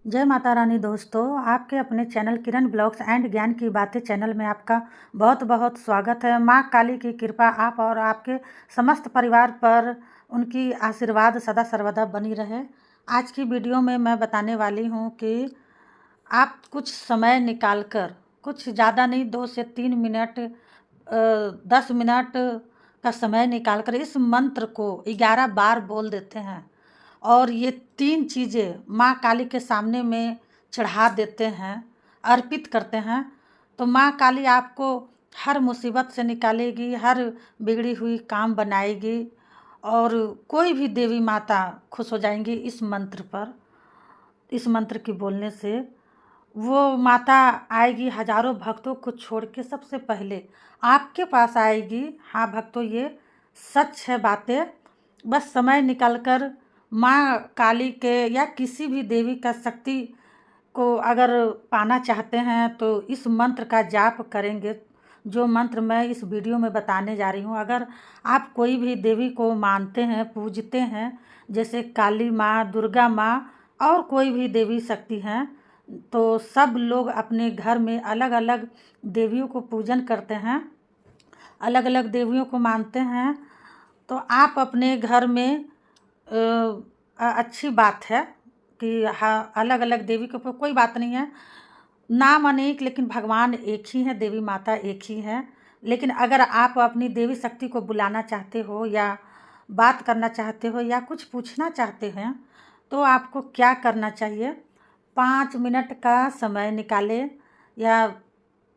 जय माता रानी दोस्तों, आपके अपने चैनल किरण ब्लॉग्स एंड ज्ञान की बातें चैनल में आपका बहुत बहुत स्वागत है। माँ काली की कृपा आप और आपके समस्त परिवार पर उनकी आशीर्वाद सदा सर्वदा बनी रहे। आज की वीडियो में मैं बताने वाली हूँ कि आप कुछ समय निकाल कर, कुछ ज़्यादा नहीं, 2 से 3 मिनट 10 मिनट का समय निकाल कर इस मंत्र को 11 बार बोल देते हैं और ये 3 चीज़ें माँ काली के सामने में चढ़ा देते हैं, अर्पित करते हैं, तो माँ काली आपको हर मुसीबत से निकालेगी, हर बिगड़ी हुई काम बनाएगी और कोई भी देवी माता खुश हो जाएंगी इस मंत्र पर। इस मंत्र की बोलने से वो माता आएगी, हजारों भक्तों को छोड़ के सबसे पहले आपके पास आएगी। हाँ भक्तों, ये सच है बातें। बस समय निकाल कर माँ काली के या किसी भी देवी का शक्ति को अगर पाना चाहते हैं तो इस मंत्र का जाप करेंगे, जो मंत्र मैं इस वीडियो में बताने जा रही हूँ। अगर आप कोई भी देवी को मानते हैं, पूजते हैं, जैसे काली माँ, दुर्गा माँ और कोई भी देवी शक्ति हैं, तो सब लोग अपने घर में अलग अलग देवियों को पूजन करते हैं, अलग अलग देवियों को मानते हैं। तो आप अपने घर में अच्छी बात है कि हाँ, अलग अलग देवी के ऊपर कोई बात नहीं है, नाम अनेक लेकिन भगवान एक ही है, देवी माता एक ही है। लेकिन अगर आप अपनी देवी शक्ति को बुलाना चाहते हो या बात करना चाहते हो या कुछ पूछना चाहते हैं तो आपको क्या करना चाहिए, 5 मिनट का समय निकालें। या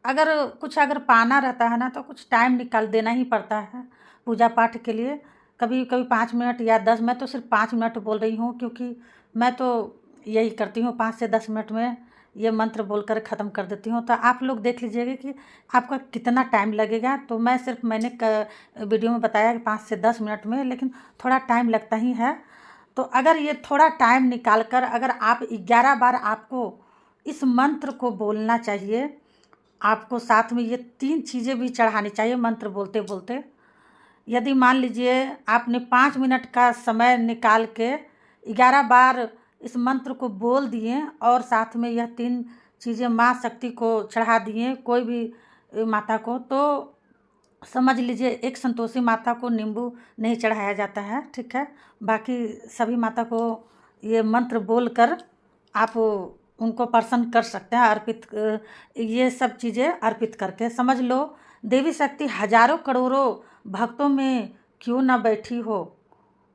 अगर पाना रहता है ना तो कुछ टाइम निकाल देना ही पड़ता है पूजा पाठ के लिए। कभी कभी 5 मिनट या 10, मैं तो सिर्फ 5 मिनट बोल रही हूँ क्योंकि मैं तो यही करती हूँ, 5 से 10 मिनट में ये मंत्र बोलकर ख़त्म कर देती हूँ। तो आप लोग देख लीजिएगा कि आपका कितना टाइम लगेगा। तो मैंने वीडियो में बताया कि 5 से 10 मिनट में, लेकिन थोड़ा टाइम लगता ही है। तो अगर ये थोड़ा टाइम निकाल कर अगर आप 11 बार आपको इस मंत्र को बोलना चाहिए, आपको साथ में ये 3 चीज़ें भी चढ़ानी चाहिए मंत्र बोलते बोलते। यदि मान लीजिए आपने 5 मिनट का समय निकाल के 11 बार इस मंत्र को बोल दिए और साथ में यह 3 चीज़ें माँ शक्ति को चढ़ा दिए, कोई भी माता को, तो समझ लीजिए एक संतोषी माता को नींबू नहीं चढ़ाया जाता है, ठीक है। बाकी सभी माता को ये मंत्र बोलकर आप उनको प्रसन्न कर सकते हैं, ये सब चीज़ें अर्पित करके। समझ लो देवी शक्ति हजारों करोड़ों भक्तों में क्यों ना बैठी हो,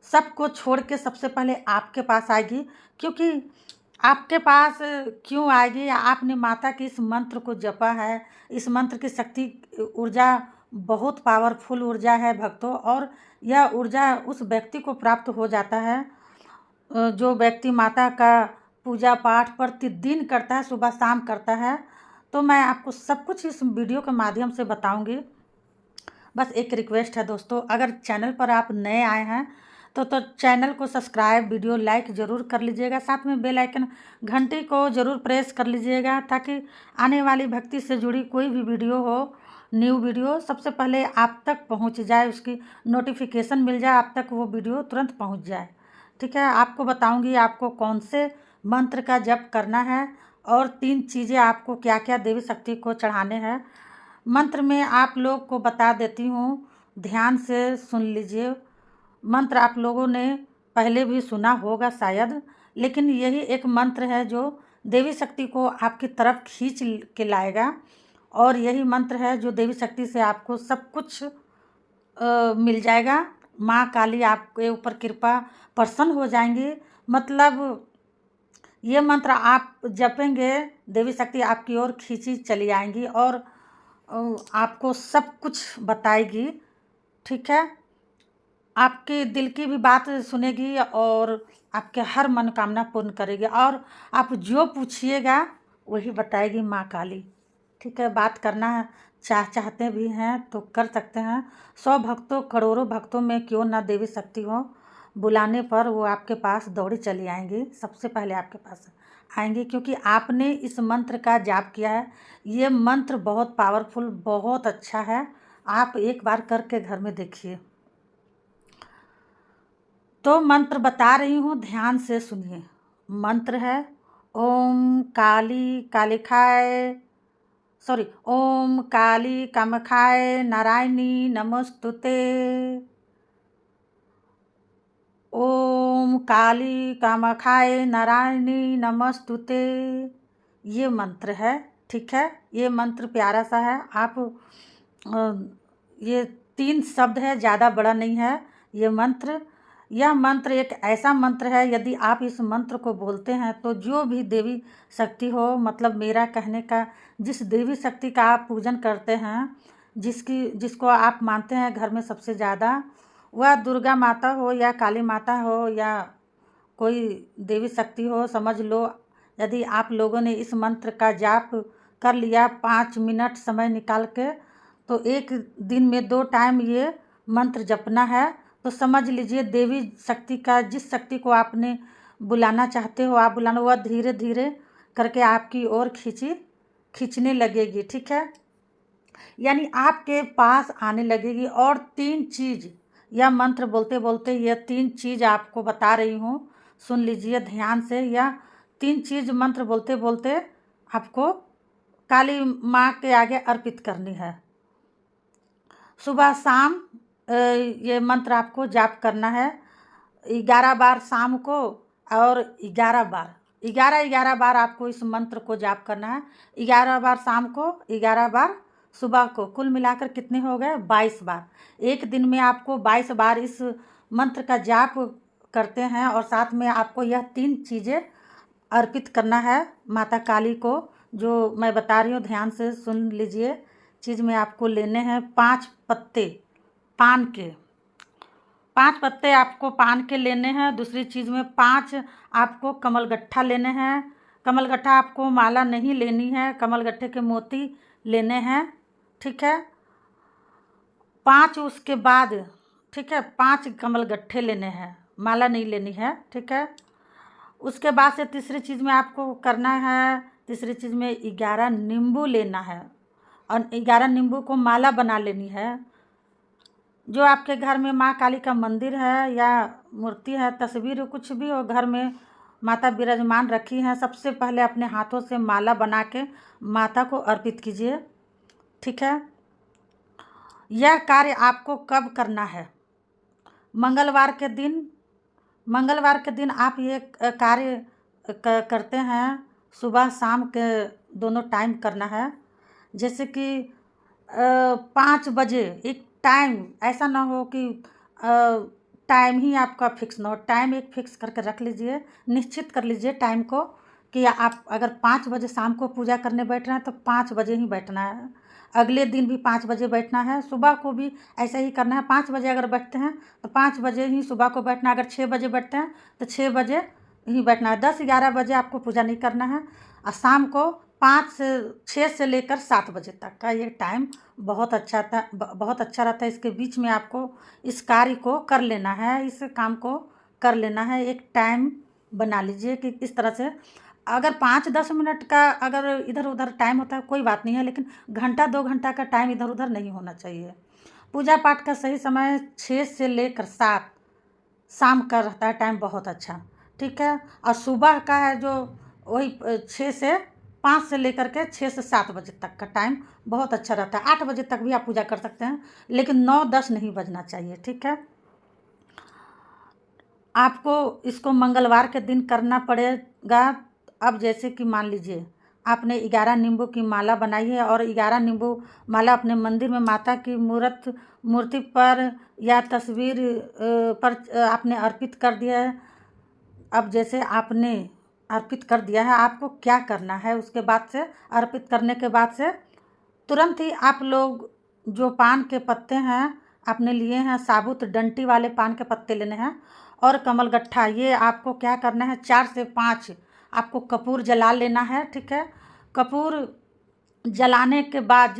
सबको छोड़ के सबसे पहले आपके पास आएगी। क्योंकि आपके पास क्यों आएगी, आपने माता के इस मंत्र को जपा है। इस मंत्र की शक्ति ऊर्जा बहुत पावरफुल ऊर्जा है भक्तों, और यह ऊर्जा उस व्यक्ति को प्राप्त हो जाता है जो व्यक्ति माता का पूजा पाठ प्रतिदिन करता है, सुबह शाम करता है। तो मैं आपको सब कुछ इस वीडियो के माध्यम से बताऊंगी। बस एक रिक्वेस्ट है दोस्तों, अगर चैनल पर आप नए आए हैं तो चैनल को सब्सक्राइब, वीडियो लाइक ज़रूर कर लीजिएगा, साथ में बेल आइकन घंटी को ज़रूर प्रेस कर लीजिएगा, ताकि आने वाली भक्ति से जुड़ी कोई भी वीडियो हो, न्यू वीडियो सबसे पहले आप तक पहुंच जाए, उसकी नोटिफिकेशन मिल जाए, आप तक वो वीडियो तुरंत पहुंच जाए। ठीक है, आपको बताऊंगी आपको कौन से मंत्र का जप करना है और 3 चीज़ें आपको क्या क्या देवी शक्ति को चढ़ाने हैं। मंत्र में आप लोग को बता देती हूँ, ध्यान से सुन लीजिए। मंत्र आप लोगों ने पहले भी सुना होगा शायद, लेकिन यही एक मंत्र है जो देवी शक्ति को आपकी तरफ खींच के लाएगा, और यही मंत्र है जो देवी शक्ति से आपको सब कुछ मिल जाएगा। माँ काली आपके ऊपर कृपा प्रसन्न हो जाएंगी। मतलब ये मंत्र आप जपेंगे, देवी शक्ति आपकी ओर खींची चली आएंगी और आपको सब कुछ बताएगी, ठीक है। आपके दिल की भी बात सुनेगी और आपके हर मनोकामना पूर्ण करेगी, और आप जो पूछिएगा वही बताएगी माँ काली, ठीक है। बात करना है चाहते भी हैं तो कर सकते हैं। 100 भक्तों, करोड़ों भक्तों में क्यों ना देवी शक्ति हो, बुलाने पर वो आपके पास दौड़ी चली आएंगी, सबसे पहले आपके पास आएंगी, क्योंकि आपने इस मंत्र का जाप किया है। ये मंत्र बहुत पावरफुल, बहुत अच्छा है, आप एक बार करके घर में देखिए। तो मंत्र बता रही हूँ, ध्यान से सुनिए। मंत्र है ओम काली कालिखाय सॉरी ओम काली कामाख्याय नारायणी नमस्तुते। ओम काली कामाख्याय नारायणी नमस्तुते। ये मंत्र है, ठीक है। ये मंत्र प्यारा सा है। आप ये 3 शब्द है, ज़्यादा बड़ा नहीं है ये मंत्र। यह मंत्र एक ऐसा मंत्र है, यदि आप इस मंत्र को बोलते हैं तो जो भी देवी शक्ति हो, मतलब मेरा कहने का जिस देवी शक्ति का आप पूजन करते हैं, जिसको आप मानते हैं घर में सबसे ज़्यादा, वह दुर्गा माता हो या काली माता हो या कोई देवी शक्ति हो, समझ लो यदि आप लोगों ने इस मंत्र का जाप कर लिया 5 मिनट समय निकाल के, तो एक दिन में 2 टाइम ये मंत्र जपना है, तो समझ लीजिए देवी शक्ति का जिस शक्ति को आपने बुलाना चाहते हो आप बुलाना, वह धीरे धीरे करके आपकी ओर खींचने लगेगी, ठीक है। यानी आपके पास आने लगेगी। और 3 चीज़ यह मंत्र बोलते बोलते यह 3 चीज़ आपको बता रही हूँ, सुन लीजिए ध्यान से। यह 3 चीज़ मंत्र बोलते बोलते आपको काली माँ के आगे अर्पित करनी है। सुबह शाम ये मंत्र आपको जाप करना है 11 बार शाम को और 11 बार 11 बार आपको इस मंत्र को जाप करना है। 11 बार शाम को, 11 बार सुबह को, कुल मिलाकर कितने हो गए? 22 बार। एक दिन में आपको 22 बार इस मंत्र का जाप करते हैं और साथ में आपको यह 3 चीज़ें अर्पित करना है माता काली को, जो मैं बता रही हूँ, ध्यान से सुन लीजिए। चीज़ में आपको लेने हैं 5 पत्ते पान के, 5 पत्ते आपको पान के लेने हैं। दूसरी चीज़ में 5 आपको कमलगट्ठा लेने हैं। कमलगट्ठा आपको माला नहीं लेनी है, कमलगट्ठे के मोती लेने हैं, ठीक है। 5 उसके बाद, ठीक है, 5 कमलगट्ठे लेने हैं, माला नहीं लेनी है, ठीक है। उसके बाद से तीसरी चीज़ में आपको करना है, तीसरी चीज़ में 11 नींबू लेना है और 11 नींबू को माला बना लेनी है। जो आपके घर में माँ काली का मंदिर है या मूर्ति है, तस्वीर कुछ भी हो, घर में माता विराजमान रखी हैं, सबसे पहले अपने हाथों से माला बना के माता को अर्पित कीजिए, ठीक है। यह कार्य आपको कब करना है? मंगलवार के दिन आप ये कार्य करते हैं, सुबह शाम के दोनों टाइम करना है। जैसे कि 5 बजे एक टाइम, ऐसा ना हो कि टाइम ही आपका फिक्स ना हो, टाइम एक फिक्स करके रख लीजिए, निश्चित कर लीजिए टाइम को कि आप अगर 5 बजे शाम को पूजा करने बैठ रहे हैं तो 5 बजे ही बैठना है। अगले दिन भी 5 बजे बैठना है, सुबह को भी ऐसा ही करना है। 5 बजे अगर बैठते हैं तो 5 बजे ही सुबह को बैठना है, अगर 6 बजे बैठते हैं तो 6 बजे ही बैठना है। 10-11 बजे आपको पूजा नहीं करना है। और शाम को 6 से लेकर 7 बजे तक का ये टाइम बहुत अच्छा रहता है। इसके बीच में आपको इस कार्य को कर लेना है, इस काम को कर लेना है। एक टाइम बना लीजिए कि इस तरह से, अगर 5-10 मिनट का अगर इधर उधर टाइम होता है कोई बात नहीं है, लेकिन घंटा 2 घंटा का टाइम इधर उधर नहीं होना चाहिए। पूजा पाठ का सही समय 6 से लेकर 7 शाम का रहता है टाइम, बहुत अच्छा, ठीक है। और सुबह का है जो वही 5 से लेकर के 6 से 7 बजे तक का टाइम बहुत अच्छा रहता है। 8 बजे तक भी आप पूजा कर सकते हैं, लेकिन 9-10 नहीं बजना चाहिए, ठीक है। आपको इसको मंगलवार के दिन करना पड़ेगा। अब जैसे कि मान लीजिए आपने 11 नींबू की माला बनाई है और 11 नींबू माला अपने मंदिर में माता की मूर्ति पर या तस्वीर पर आपने अर्पित कर दिया है। अब जैसे आपने अर्पित कर दिया है, आपको क्या करना है उसके बाद से, अर्पित करने के बाद से तुरंत ही आप लोग जो पान के पत्ते हैं आपने लिए हैं, साबुत डंटी वाले पान के पत्ते लेने हैं और कमलगट्ठा, ये आपको क्या करना है, 4 से 5 आपको कपूर जला लेना है, ठीक है। कपूर जलाने के बाद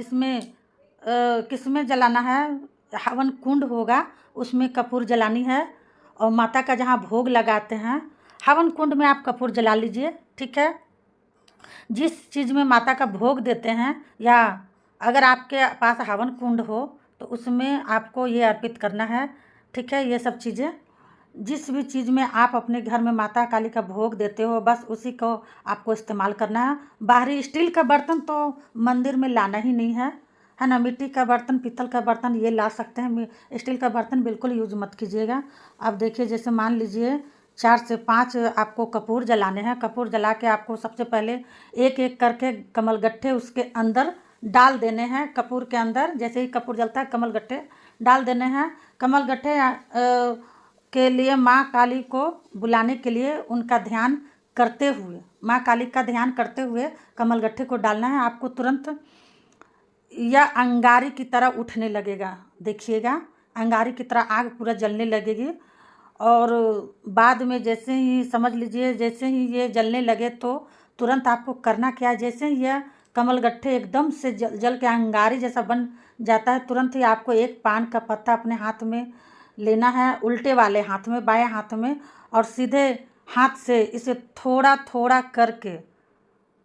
किसमें जलाना है, हवन कुंड होगा उसमें कपूर जलानी है। और माता का जहाँ भोग लगाते हैं हवन कुंड में आप कपूर जला लीजिए, ठीक है। जिस चीज़ में माता का भोग देते हैं या अगर आपके पास हवन कुंड हो तो उसमें आपको ये अर्पित करना है, ठीक है। ये सब चीज़ें जिस भी चीज़ में आप अपने घर में माता काली का भोग देते हो बस उसी को आपको इस्तेमाल करना है। बाहरी स्टील का बर्तन तो मंदिर में लाना ही नहीं है ना। मिट्टी का बर्तन, पीतल का बर्तन ये ला सकते हैं, स्टील का बर्तन बिल्कुल यूज मत कीजिएगा। अब देखिए, जैसे मान लीजिए 4 से 5 आपको कपूर जलाने हैं। कपूर जला के आपको सबसे पहले एक एक करके कमलगट्ठे उसके अंदर डाल देने हैं। कपूर के अंदर जैसे ही कपूर जलता है कमलगट्ठे डाल देने हैं। कमलगट्ठे के लिए माँ काली को बुलाने के लिए उनका ध्यान करते हुए, माँ काली का ध्यान करते हुए कमलगट्ठे को डालना है। आपको तुरंत यह अंगारी की तरह उठने लगेगा। देखिएगा, अंगारी की तरह आग पूरा जलने लगेगी। और बाद में जैसे ही समझ लीजिए, जैसे ही ये जलने लगे तो तुरंत आपको करना क्या है, जैसे ही यह कमलगट्ठे एकदम से जल के अंगारी जैसा बन जाता है, तुरंत ही आपको एक पान का पत्ता अपने हाथ में लेना है, उल्टे वाले हाथ में, बाएं हाथ में, और सीधे हाथ से इसे थोड़ा थोड़ा करके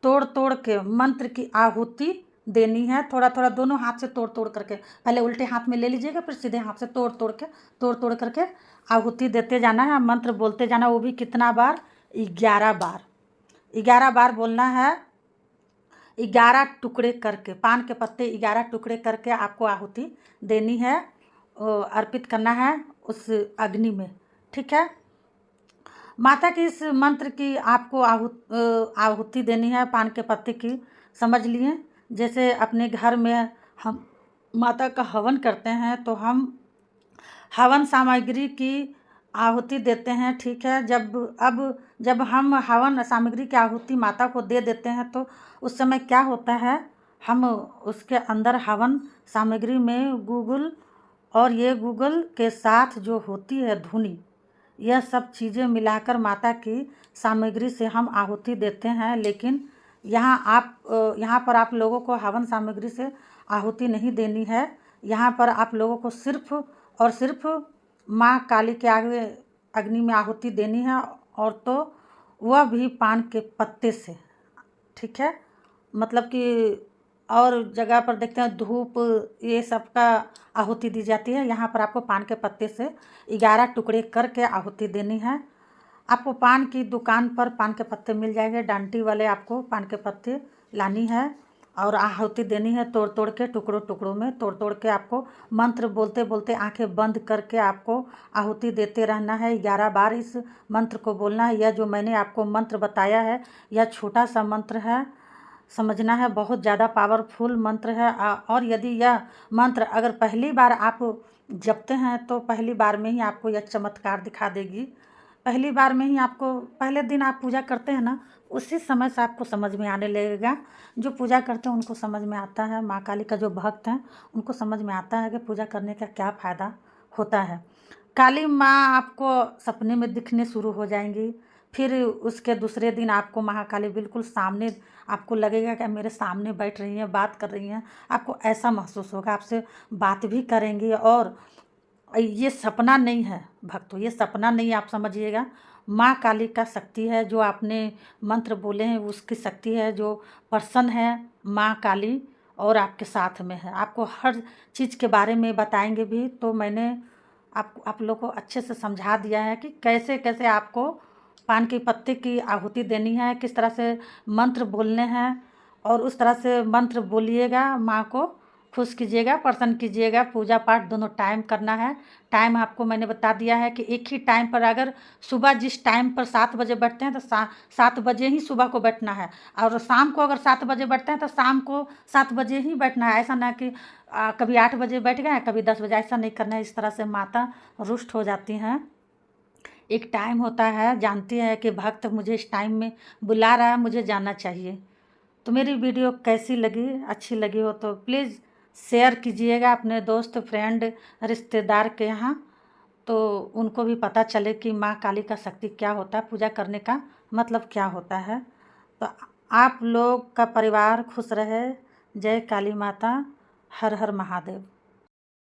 तोड़ तोड़ के मंत्र की आहुति देनी है। थोड़ा थोड़ा दोनों हाथ से तोड़ तोड़ करके, पहले उल्टे हाथ में ले लीजिएगा, फिर सीधे हाथ से तोड़ तोड़ करके आहुति देते जाना है। मंत्र बोलते जाना, वो भी कितना बार? 11 बार। 11 बार बोलना है। 11 टुकड़े करके, पान के पत्ते 11 टुकड़े करके आपको आहुति देनी है, अर्पित करना है उस अग्नि में। ठीक है। माता की इस मंत्र की आपको आहुति देनी है, पान के पत्ते की, समझ लिए। जैसे अपने घर में हम माता का हवन करते हैं तो हम हवन सामग्री की आहुति देते हैं। ठीक है। जब हम हवन सामग्री की आहुति माता को दे देते हैं तो उस समय क्या होता है, हम उसके अंदर हवन सामग्री में गूगल और ये गूगल के साथ जो होती है धुनी, यह सब चीज़ें मिलाकर माता की सामग्री से हम आहुति देते हैं। लेकिन यहाँ पर आप लोगों को हवन सामग्री से आहुति नहीं देनी है। यहाँ पर आप लोगों को सिर्फ और सिर्फ माँ काली के आगे अग्नि में आहुति देनी है, और तो वह भी पान के पत्ते से। ठीक है। मतलब कि और जगह पर देखते हैं धूप ये सब का आहुति दी जाती है, यहाँ पर आपको पान के पत्ते से 11 टुकड़े करके आहुति देनी है। आपको पान की दुकान पर पान के पत्ते मिल जाएंगे, डांटी वाले आपको पान के पत्ते लानी है और आहुति देनी है। तोड़ तोड़ के टुकड़ों टुकड़ों में तोड़ तोड़ के आपको मंत्र बोलते बोलते आंखें बंद करके आपको आहुति देते रहना है। 11 बार इस मंत्र को बोलना है। यह जो मैंने आपको मंत्र बताया है, यह छोटा सा मंत्र है, समझना है, बहुत ज़्यादा पावरफुल मंत्र है। और यदि यह मंत्र अगर पहली बार आप जपते हैं तो पहली बार में ही आपको यह चमत्कार दिखा देगी। पहली बार में ही आपको, पहले दिन आप पूजा करते हैं ना, उसी समय से आपको समझ में आने लगेगा। जो पूजा करते हैं उनको समझ में आता है, माँ काली का जो भक्त हैं उनको समझ में आता है कि पूजा करने का क्या फ़ायदा होता है। काली माँ आपको सपने में दिखने शुरू हो जाएंगी। फिर उसके दूसरे दिन आपको महाकाली बिल्कुल सामने, आपको लगेगा कि मेरे सामने बैठ रही हैं, बात कर रही हैं। आपको ऐसा महसूस होगा, आपसे बात भी करेंगी। और ये सपना नहीं है भक्तों, ये सपना नहीं, आप समझिएगा, माँ काली का शक्ति है। जो आपने मंत्र बोले हैं उसकी शक्ति है। जो प्रसन्न है माँ काली और आपके साथ में है, आपको हर चीज़ के बारे में बताएंगे भी। तो मैंने आप लोग को अच्छे से समझा दिया है कि कैसे कैसे आपको पान के पत्ते की आहुति देनी है, किस तरह से मंत्र बोलने हैं, और उस तरह से मंत्र बोलिएगा, माँ को खुश कीजिएगा, प्रसन्न कीजिएगा। पूजा पाठ दोनों टाइम करना है। टाइम आपको मैंने बता दिया है कि एक ही टाइम पर, अगर सुबह जिस टाइम पर 7 बजे बैठते हैं तो 7 बजे ही सुबह को बैठना है, और शाम को अगर 7 बजे बैठते हैं तो शाम को 7 बजे ही बैठना है। ऐसा ना कि कभी 8 बजे बैठ गए, कभी 10 बजे, ऐसा नहीं करना है। इस तरह से माता रुष्ट हो जाती हैं। एक टाइम होता है, जानती है कि भक्त मुझे इस टाइम में बुला रहा है, मुझे जाना चाहिए। तो मेरी वीडियो कैसी लगी, अच्छी लगी हो तो प्लीज़ शेयर कीजिएगा अपने दोस्त, फ्रेंड, रिश्तेदार के यहाँ, तो उनको भी पता चले कि माँ काली का शक्ति क्या होता है, पूजा करने का मतलब क्या होता है। तो आप लोग का परिवार खुश रहे। जय काली माता। हर हर महादेव।